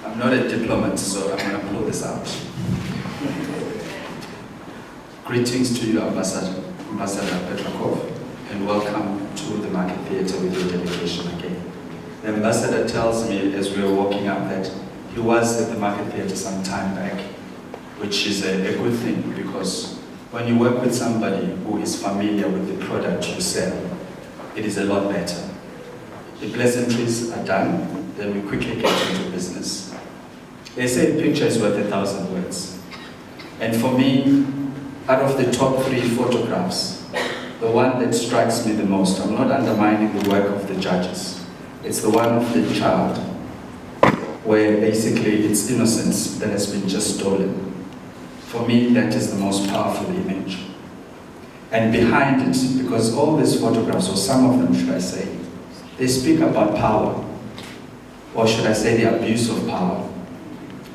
I'm not a diplomat, so I'm going to pull this out. Greetings to you, Ambassador Petrakov, and welcome to the Market Theatre with your delegation again. The Ambassador tells me as we were walking up that he was at the Market Theatre some time back, which is a good thing, because when you work with somebody who is familiar with the product you sell, it is a lot better. The pleasantries are done, then we quickly get into business. They say a picture is worth 1,000 words. And for me, out of the top 3 photographs, the one that strikes me the most, I'm not undermining the work of the judges, it's the one of the child, where basically it's innocence that has been just stolen. For me, that is the most powerful image. And behind it, because all these photographs, or some of them should I say, they speak about power, or should I say the abuse of power,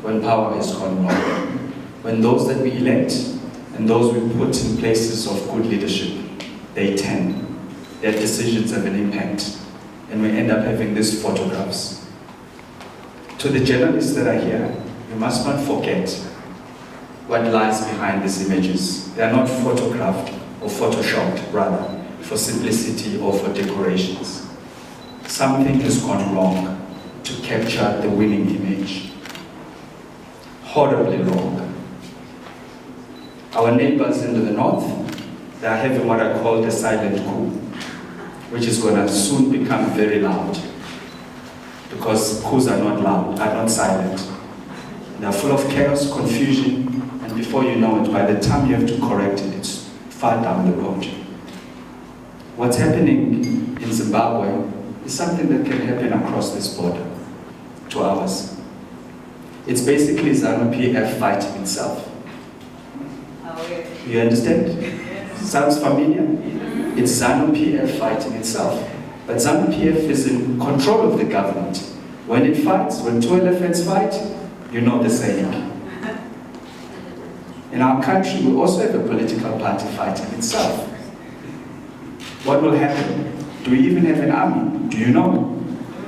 when power has gone wrong. When those that we elect and those we put in places of good leadership, they tend, their decisions have an impact, and we end up having these photographs. To the journalists that are here, you must not forget what lies behind these images. They are not photographed or photoshopped, rather, for simplicity or for decorations. Something has gone wrong to capture the winning image. Horribly wrong. Our neighbors in the north, they are having what I call the silent coup, which is going to soon become very loud, because coups are not loud, are not silent. They are full of chaos, confusion, and before you know it, by the time you have to correct it, it's far down the road. What's happening in Zimbabwe is something that can happen across this border to ours. It's basically ZANU-PF fighting itself. You understand? Sounds familiar? It's ZANU-PF fighting itself. But ZANU-PF is in control of the government. When it fights, when 2 elephants fight, you know the saying. In our country, we also have a political party fighting itself. What will happen? Do we even have an army? Do you know?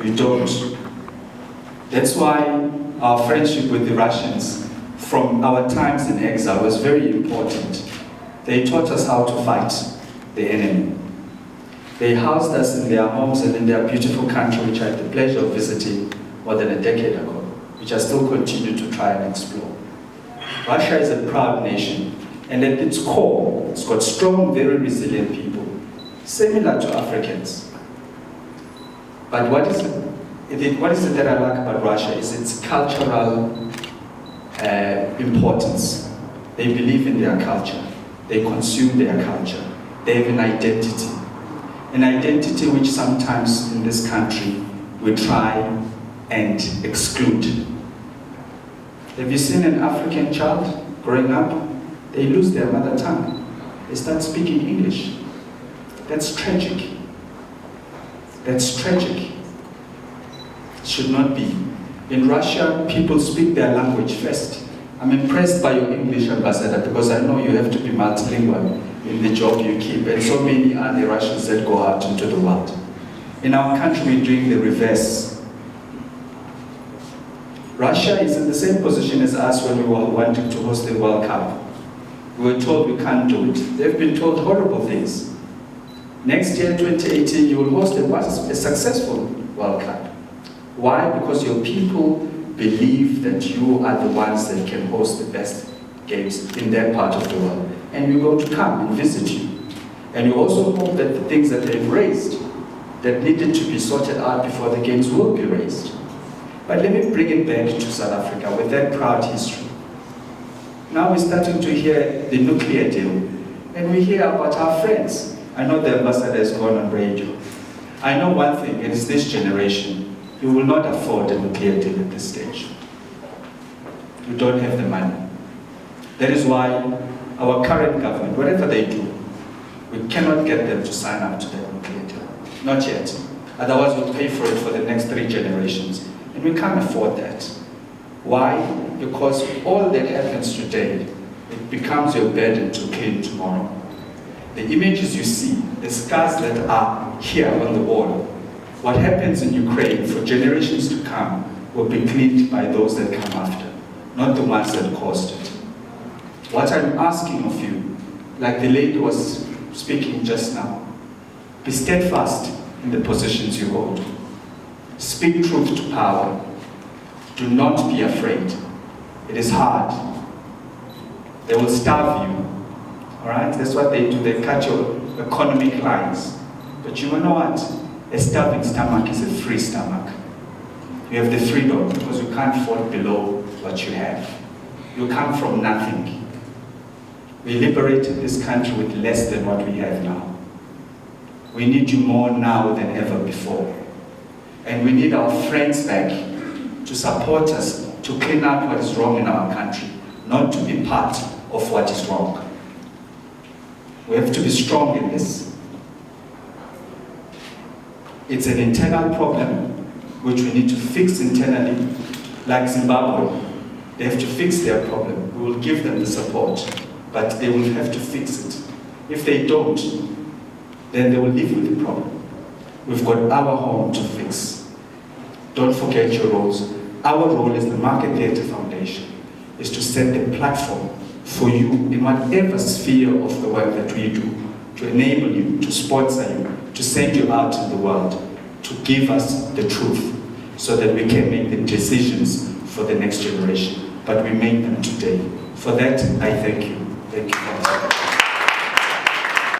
We don't. That's why our friendship with the Russians from our times in exile was very important. They taught us how to fight the enemy. They housed us in their homes and in their beautiful country, which I had the pleasure of visiting more than a decade ago, which I still continue to try and explore. Russia is a proud nation, and at its core, it's got strong, very resilient people, similar to Africans. But what is it that I like about Russia is its cultural importance. They believe in their culture. They consume their culture. They have an identity. An identity which sometimes in this country we try and exclude. Have you seen an African child growing up? They lose their mother tongue. They start speaking English. That's tragic. That's tragic. It should not be. In Russia, people speak their language first. I'm impressed by your English, Ambassador, because I know you have to be multilingual in the job you keep, and so many are the Russians that go out into the world. In our country, we're doing the reverse. Russia is in the same position as us when we were wanting to host the World Cup. We were told we can't do it. They've been told horrible things. Next year, 2018, you will host a successful World Cup. Why? Because your people believe that you are the ones that can host the best games in their part of the world. And we're going to come and visit you. And you also hope that the things that they've raised that needed to be sorted out before the games will be raised. But let me bring it back to South Africa with that proud history. Now we're starting to hear the nuclear deal, and we hear about our friends. I know the ambassador has gone on radio. I know one thing, it is this generation. You will not afford a nuclear deal at this stage. You don't have the money. That is why our current government, whatever they do, we cannot get them to sign up to that nuclear deal. Not yet. Otherwise we'll pay for it for the next 3 generations. And we can't afford that. Why? Because all that happens today, it becomes your burden to clean tomorrow. The images you see, the scars that are here on the wall, what happens in Ukraine for generations to come will be cleaned by those that come after, not the ones that caused it. What I'm asking of you, like the lady was speaking just now, be steadfast in the positions you hold. Speak truth to power. Do not be afraid. It is hard. They will starve you. All right? That's what they do. They cut your economic lines. But you know what? A starving stomach is a free stomach. You have the freedom because you can't fall below what you have. You come from nothing. We liberated this country with less than what we have now. We need you more now than ever before. And we need our friends back to support us, to clean up what is wrong in our country, not to be part of what is wrong. We have to be strong in this. It's an internal problem which we need to fix internally, like Zimbabwe. They have to fix their problem. We will give them the support, but they will have to fix it. If they don't, then they will live with the problem. We've got our home to fix. Don't forget your roles. Our role as the Market Theatre Foundation is to set the platform for you in whatever sphere of the work that we do, to enable you, to sponsor you, to send you out in the world, to give us the truth so that we can make the decisions for the next generation. But we make them today. For that, I thank you. Thank you.